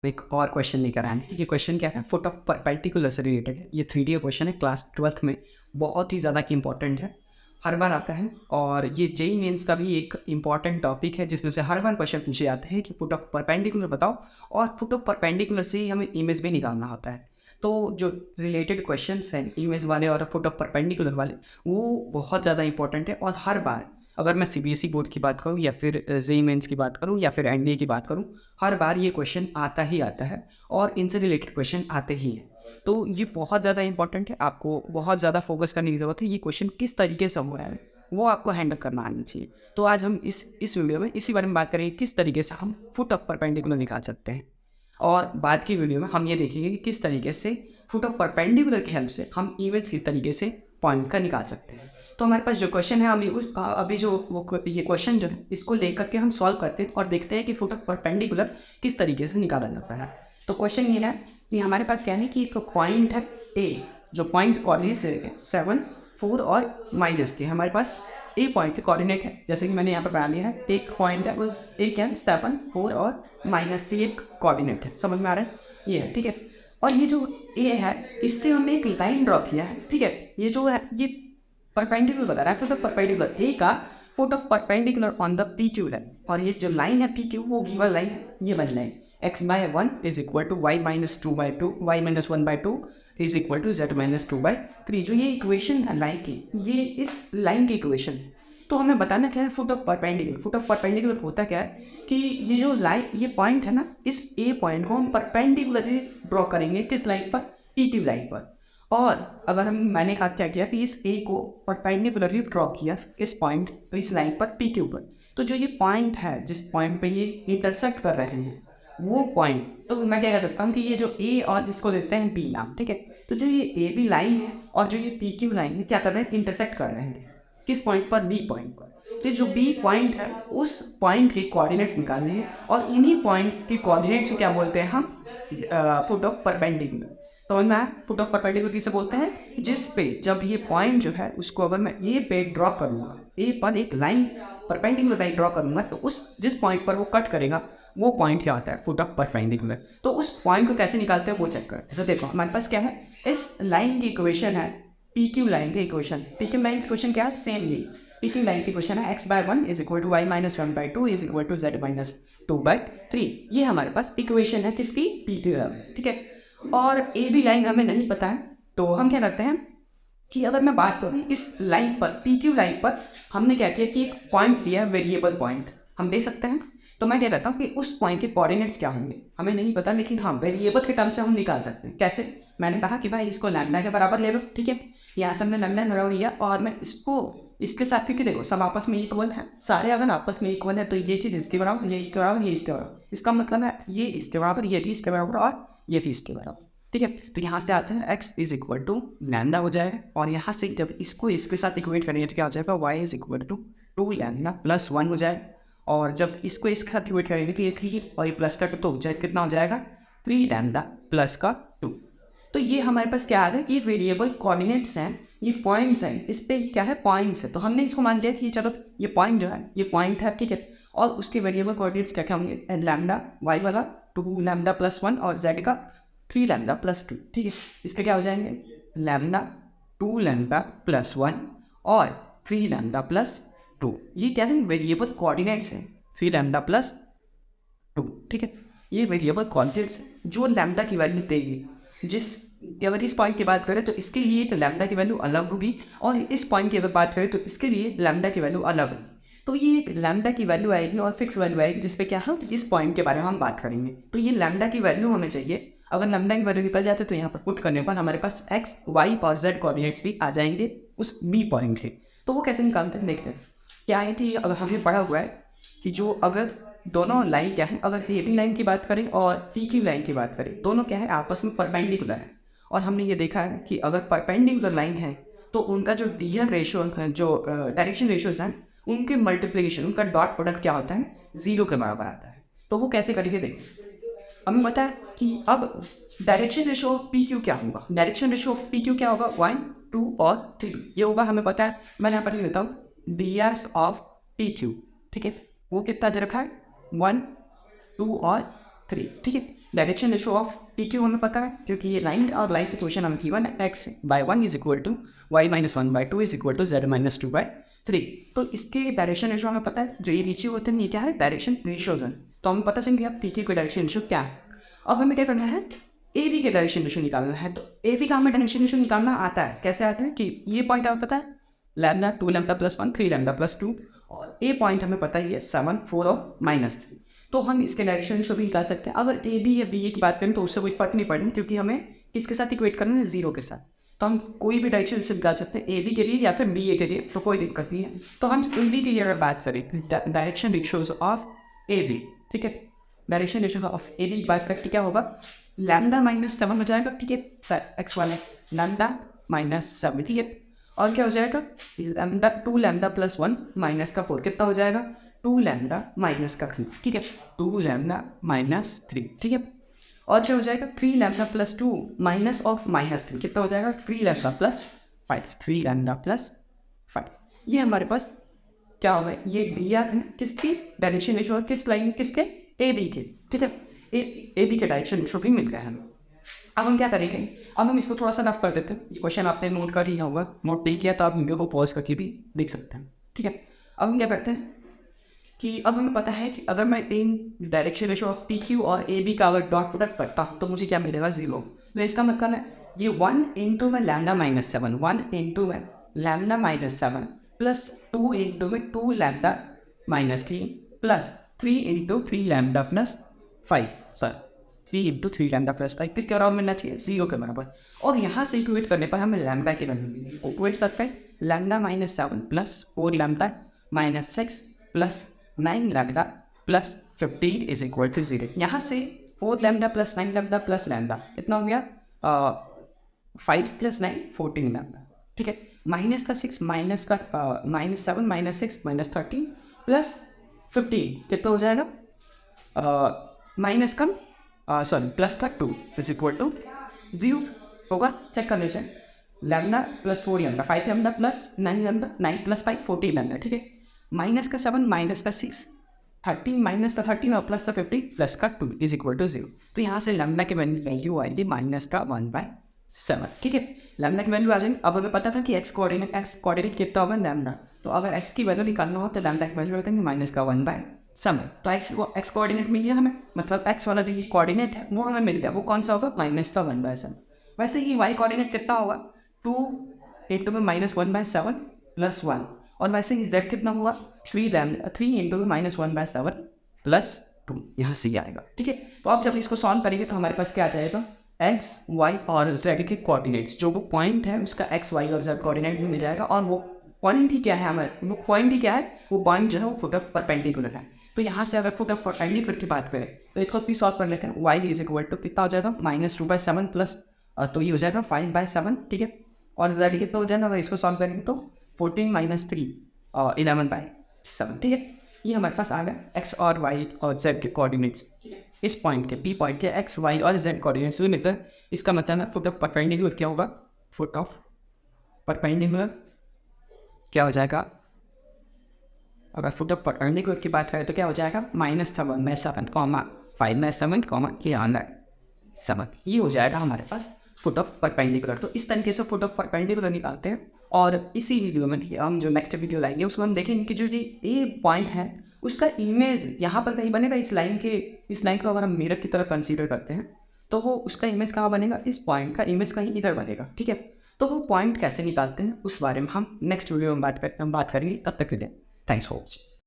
एक और क्वेश्चन लेकर आए हैं। ये क्वेश्चन क्या है, फुट ऑफ परपेंडिकुलर से रिलेटेड है। ये 3D क्वेश्चन है, क्लास 12th में बहुत ही ज़्यादा इंपॉर्टेंट है, हर बार आता है। और ये जेई मेंस का भी एक इंपॉर्टेंट टॉपिक है जिसमें से हर बार क्वेश्चन पूछे जाते हैं कि फुट ऑफ परपेंडिकुलर बताओ, और फुट ऑफ परपेंडिकुलर से ही हमें इमेज भी निकालना होता है। तो जो रिलेटेड क्वेश्चंस हैं इमेज वाले और फुट ऑफ परपेंडिकुलर वाले, वो बहुत ज़्यादा इंपॉर्टेंट है। और हर बार अगर मैं सीबीएसई बोर्ड की बात करूँ या फिर जेई मेंस की बात करूँ या फिर एनडीए की बात करूँ, हर बार ये क्वेश्चन आता ही आता है और इनसे रिलेटेड क्वेश्चन आते ही हैं। तो ये बहुत ज़्यादा इंपॉर्टेंट है, आपको बहुत ज़्यादा फोकस करने की ज़रूरत है। ये क्वेश्चन किस तरीके से हुआ है वो आपको हैंडल करना आना चाहिए। तो आज हम इस वीडियो में इसी बारे में बात करेंगे, किस तरीके से हम फुट ऑफ परपेंडिकुलर निकाल सकते हैं। और बाद की वीडियो में हम ये देखेंगे कि किस तरीके से फुट ऑफ परपेंडिकुलर की हेल्प से हम इमेज किस तरीके से पॉइंट का निकाल सकते हैं। तो हमारे पास जो क्वेश्चन है, अभी जो ये क्वेश्चन जो है इसको लेकर के हम सॉल्व करते हैं और देखते हैं कि फुट ऑफ परपेंडिकुलर किस तरीके से निकाला जाता है। तो क्वेश्चन ये है कि हमारे पास क्या है कि एक पॉइंट है ए, जो पॉइंट कोऑर्डिनेट्स है 7, 4 और -3 हमारे पास ए पॉइंट के कोऑर्डिनेट है। जैसे कि मैंने यहाँ पर बना लिया है, एक पॉइंट है वो ए क्या है 7, 4 और -3 एक कोऑर्डिनेट है। समझ में आ रहा है? ये है, ठीक है। और ये जो ए है इससे हमने एक लाइन ड्रॉ किया है, ठीक है। ये जो है ये परपेंडिकुलर बता रहा है, तो परपेंडिकुलर ए का foot of perpendicular on the P Q line. और ये जो लाइन है पी क्यू, वो गिवन लाइन है, ये वाली line x/1 is equal to y-2/2, y-1/2 is equal to z-2/3। जो ये इक्वेशन है लाइन की, ये इस लाइन की इक्वेशन है। तो हमें बताना क्या है, foot of perpendicular. Foot of perpendicular होता क्या है कि ये जो लाइन, ये पॉइंट है ना, इस ए पॉइंट को हम परपेंडिकुलरली ड्रॉ करेंगे किस लाइन पर, पी क्यू लाइन पर। और अगर मैंने कहा क्या किया कि इस ए को परपेंडिकुलरली ड्रॉ किया इस पॉइंट, इस लाइन पर पी क्यू पर। तो जो ये पॉइंट है जिस पॉइंट पे ये इंटरसेक्ट कर रहे हैं, वो पॉइंट, तो मैं क्या कर सकता हूँ कि ये जो ए और इसको देते हैं बी नाम, ठीक है। तो जो ये ए बी लाइन है और जो ये पी क्यू लाइन है, क्या कर रहे हैं, इंटरसेक्ट कर रहे हैं किस पॉइंट पर, बी पॉइंट पर। तो जो बी पॉइंट है उस पॉइंट के कोऑर्डिनेट्स निकालने हैं, और इन्हीं पॉइंट के कोऑर्डिनेट्स को क्या बोलते हैं हम, फुट ऑफ परपेंडिकुलर। समझ में आया? फुट ऑफ परपेंडिकुलर किसे बोलते हैं, जिस पे जब ये पॉइंट जो है उसको अगर मैं ए पे ड्रॉ करूँगा, ए पर एक लाइन परपेंडिकुलर लाइन ड्रॉ करूँगा, तो उस जिस पॉइंट पर वो कट करेगा वो पॉइंट क्या होता है, फुट ऑफ परपेंडिकुलर। तो उस पॉइंट को कैसे निकालते हैं वो चेक करते हैं। तो देखो हमारे पास क्या है, इस लाइन की इक्वेशन है पी क्यू लाइन की इक्वेशन। पी क्यू लाइन की इक्वेशन क्या है, सेम ये पी क्यू लाइन की इक्वेशन है x/1 is equal to y-1/2 is equal to z-2/3। ये हमारे पास इक्वेशन है किसकी, पी क्यू लाइन, ठीक है। और ए बी लाइन हमें नहीं पता है, तो हम क्या करते हैं कि अगर मैं बात करूँ इस लाइन पर, पी क्यू लाइन पर हमने क्या किया कि एक पॉइंट लिया, वेरिएबल पॉइंट हम दे सकते हैं। तो मैं क्या कहता हूँ कि उस पॉइंट के कोऑर्डिनेट्स क्या होंगे हमें नहीं पता, लेकिन हाँ वेरिएबल के टर्म से हम निकाल सकते हैं। कैसे? मैंने कहा कि भाई इसको लैम्डा के बराबर ले लो, ठीक है। यहाँ से हमने लैम्डा नरव लिया और मैं इसको इसके साथ, क्योंकि देखो सब आपस में इक्वल है, सारे अगर आपस में इक्वल है तो ये चीज़ इसके बराबर, ये इसके बराबर, ये इसके बराबर। इसका मतलब है ये इसके बराबर, ये भी इसके बराबर और ये भी इसके बराबर, ठीक है। तो यहाँ से आते हैं x is equal to lambda हो जाएगा, और यहाँ से जब इसको इसके साथ इक्वेट करेंगे तो क्या हो जाएगा, y is equal to 2 lambda plus 1 हो जाएगा। और जब इसको इसके साथ इक्वेट करेंगे तो ये 3 और ये प्लस का 2 तो कितना हो जाएगा, 3 लैम्डा प्लस का 2। तो ये हमारे पास क्या आ रहा है कि ये वेरिएबल कोऑर्डिनेट्स हैं, ये पॉइंट्स हैं, इस पे क्या है, पॉइंट्स है। तो हमने इसको मान लिया कि चलो ये पॉइंट जो है ये पॉइंट है, ठीक है। और उसके वेरिएबल कोऑर्डिनेट्स क्या क्या होंगे, लैम्डा वाई वाला 2 लैम्डा प्लस 1 और जेड का 3 लैम्डा प्लस 2, ठीक है। इसके क्या हो जाएंगे, लैम्डा 2 लैम्डा प्लस 1 और 3 लैम्डा प्लस 2। ये क्या है, वेरिएबल कोऑर्डिनेट्स हैं, 3 लैम्डा प्लस 2, ठीक है। ये वेरिएबल कोऑर्डिनेट्स जो लैम्डा की वैल्यू देगी, जिस अगर इस पॉइंट की बात करें तो इसके लिए तो लैम्डा की वैल्यू अलग होगी, और इस पॉइंट की अगर बात करें तो इसके लिए लैम्डा की वैल्यू अलग होगी। तो ये लैम्डा की वैल्यू आएगी और फिक्स वैल्यू आएगी, जिस पे क्या हम इस पॉइंट के बारे में हम बात करेंगे। तो ये लैम्डा की वैल्यू हमें चाहिए। अगर लैम्डा की वैल्यू निकल जाते तो यहाँ पर पुट करने पर हमारे पास x, y और z कोऑर्डिनेट्स भी आ जाएंगे उस बी पॉइंट के। तो वो कैसे निकालते हैं देखते हैं। क्या है कि अगर हमें पढ़ा हुआ है कि जो अगर दोनों लाइन क्या है, अगर ए बी लाइन की बात करें और पी क्यू लाइन की बात करें, दोनों क्या है, आपस में परपेंडिकुलर है। और हमने ये देखा है कि अगर परपेंडिकुलर लाइन है तो उनका जो डीयर रेशियो, जो डायरेक्शन रेशियोज हैं, उनके मल्टीप्लिकेशन, उनका डॉट प्रोडक्ट क्या होता है, 0 के बराबर आता है। तो वो कैसे करके देख, हमें पता है कि अब direction ratio of P Q क्या होगा, direction ratio of P Q क्या होगा, 1, 2 और 3 ये होगा, हमें पता है। मैं यहाँ पर लिख देता हूँ D S of P Q, ठीक है। वो कितना दे रखा है, 1, 2 और 3, ठीक है। Direction ratio of P Q हमें पता है क्योंकि ये लाइन और लाइन की पोजिशन हमें गिवन है x by 1 is equal to y minus 1 by 2 is equal to z minus 2 by 3। तो इसके डायरेक्शन रेशो हमें पता है, जो ये रेशियो होते हैं ये क्या है, डायरेक्शन रेशियोज हैं। तो हमें पता चल गया पी क्यू का डायरेक्शन रेशियो क्या है। अब हमें क्या करना है, ए बी के डायरेक्शन रेशियो निकालना है। तो ए बी का हमें डायरेक्शन रेशियो निकालना आता है। कैसे आता है कि ये पॉइंट हमें पता है lambda 2 lambda plus 1 3 lambda plus 2, और ए पॉइंट हमें पता ही है 7 4 और -3। तो हम इसके डायरेक्शन रेशियो भी निकाल सकते हैं। अगर ए बी या बी ए की बात करें तो उससे कोई फर्क नहीं पड़ेगा, क्योंकि हमें किसके साथ इक्वेट करना है, 0 के साथ। तो हम कोई भी डायरेक्शन से निकाल सकते हैं, ए बी के लिए या फिर बी ए के लिए, तो कोई दिक्कत नहीं है। तो हम ए बी के लिए अगर बात करें direction ratios of A B, ठीक है, direction ratio of A B की बात करके क्या होगा, लैम्डा -7 हो जाएगा, ठीक है, एक्स वाले लैम्डा -7, ठीक है। और क्या हो जाएगा, लैम्डा 2 लैम्डा प्लस 1 माइनस का 4 कितना हो जाएगा, 2 लैम्डा माइनस का 3, ठीक है, 2 लैम्डा -3, ठीक है। और क्या हो जाएगा, 3 लैम्डा प्लस 2 माइनस ऑफ -3 कितना हो जाएगा, 3 लैम्डा प्लस 5, 3 लैम्डा प्लस 5। ये हमारे पास क्या होगा, ये दिया है किसकी डायरेक्शन रेशियो, किस लाइन, किसके, ए बी के, ठीक है, ए बी के डायरेक्शन रेशियो भी मिल गया है हमें। अब हम क्या करेंगे, अब हम इसको थोड़ा सा रफ कर देते हैं। ये क्वेश्चन आपने नोट कर लिया होगा, नोट नहीं किया तो आप वीडियो को पॉज करके भी देख सकते हैं, ठीक है। अब हम क्या करते हैं कि अब हमें पता है कि अगर मैं इन direction ratio of P Q और ए बी का अगर डॉट प्रोडक्ट करता हूँ तो मुझे क्या मिलेगा, 0। तो इसका मतलब है ये 1 इंटू में लैम्डा -7, 1 इंटू में लैम्डा -7 प्लस 2 इंटू में 2 lambda -3 plus 3 into 3 lambda plus 5, sorry 3 into 3 lambda plus 5 किसके बराबर मिलना चाहिए, 0 के बराबर। और यहाँ से इक्वेट करने पर हमें लैम्डा की वैल्यू मिलेगी। इक्वेट करते हैं lambda -7 plus 4 lambda -6 plus 9 lambda plus 15 is equal to 0। यहाँ से 4 lambda plus 9 lambda plus lambda कितना हो गया, 5 प्लस 9 14 लैम्डा, ठीक है। माइनस का 6 माइनस का -7 -6 -13 प्लस 15 कितना हो जाएगा, माइनस का सॉरी प्लस का 2 इज इक्वल टू 0 होगा। चेक कर लीजिए, lambda plus 4 lambda 5 lambda plus 9 lambda 9 plus 5 14 lambda, ठीक है। माइनस का 7 माइनस का 6 13 माइनस का 13 और प्लस का 15 प्लस का 2 इज इक्वल टू 0। तो यहाँ से लैम्डा की वैल्यू आएगी माइनस का 1/7, ठीक है। लैम्डा की वैल्यू आ जाएगी। अब हमें पता था कि एक्स कोऑर्डिनेट कितना होगा, लैम्डा। तो अगर एक्स की वैल्यू निकालना हो तो लैम्डा की वैल्यू रखेंगे माइनस का 1/7। तो एक्स कोऑर्डिनेट मिल गया हमें, मतलब एक्स वाला जो कोऑर्डिनेट है वो हमें मिल गया। वो कौन सा होगा, माइनस का 1/7। वैसे ही वाई कोऑर्डिनेट कितना होगा, 2 इंटू में -1/7 प्लस 1। और वैसे ही z कितना हुआ, 3 इंटू में -1/7 प्लस 2, यहाँ से ही आएगा, ठीक है। तो अब जब इसको सॉल्व करेंगे तो हमारे पास क्या आ जाएगा, x, y और z के कोऑर्डिनेट्स, जो वो पॉइंट है उसका x, y और z कोऑर्डिनेट भी मिल जाएगा। और वो पॉइंट ही क्या है हमारे, वो पॉइंट ही क्या है, वो पॉइंट जो है वो फुट ऑफ परपेंडिकुलर है। तो यहाँ से अगर फुट ऑफ परपेंडिकुलर की बात करें तो इसको भी सॉल्व कर लेते हैं। y इज इक्वल टू कितना हो जाएगा, -2/7 प्लस, तो ये हो जाएगा 5/7, ठीक है। और z कितना हो जाएगा, अगर इसको सॉल्व करेंगे तो 14 - 3 और 11/7, ठीक है। ये हमारे पास आ गया x और y और z के कोऑर्डिनेट्स। इस पॉइंट के P पॉइंट के x, y और z कोऑर्डिनेट्स भी मिलते हैं। इसका मतलब है फुट ऑफ परपेंडिकुलर क्या होगा, फुट ऑफ परपेंडिकुलर क्या हो जाएगा, अगर फुट ऑफ परपेंडिकुलर की बात करें तो क्या हो जाएगा, -7/7, 5/7, ये आना है 7। ये हो जाएगा हमारे पास फुट ऑफ परपेंडिकुलर। तो इस तरीके से फुट ऑफ परपेंडिकुलर निकालते हैं। और इसी वीडियो में हम जो नेक्स्ट वीडियो लाएंगे उसमें हम देखेंगे कि जो ये ए पॉइंट है उसका इमेज यहाँ पर कहीं बनेगा, इस लाइन को अगर हम मिरर की तरह कंसीडर करते हैं तो वो उसका इमेज कहाँ बनेगा, इस पॉइंट का इमेज कहीं इधर बनेगा, ठीक है। तो वो पॉइंट कैसे निकालते हैं उस बारे में हम नेक्स्ट वीडियो में बात करेंगे। तब तक के लिए थैंक्स फॉर वॉचिंग।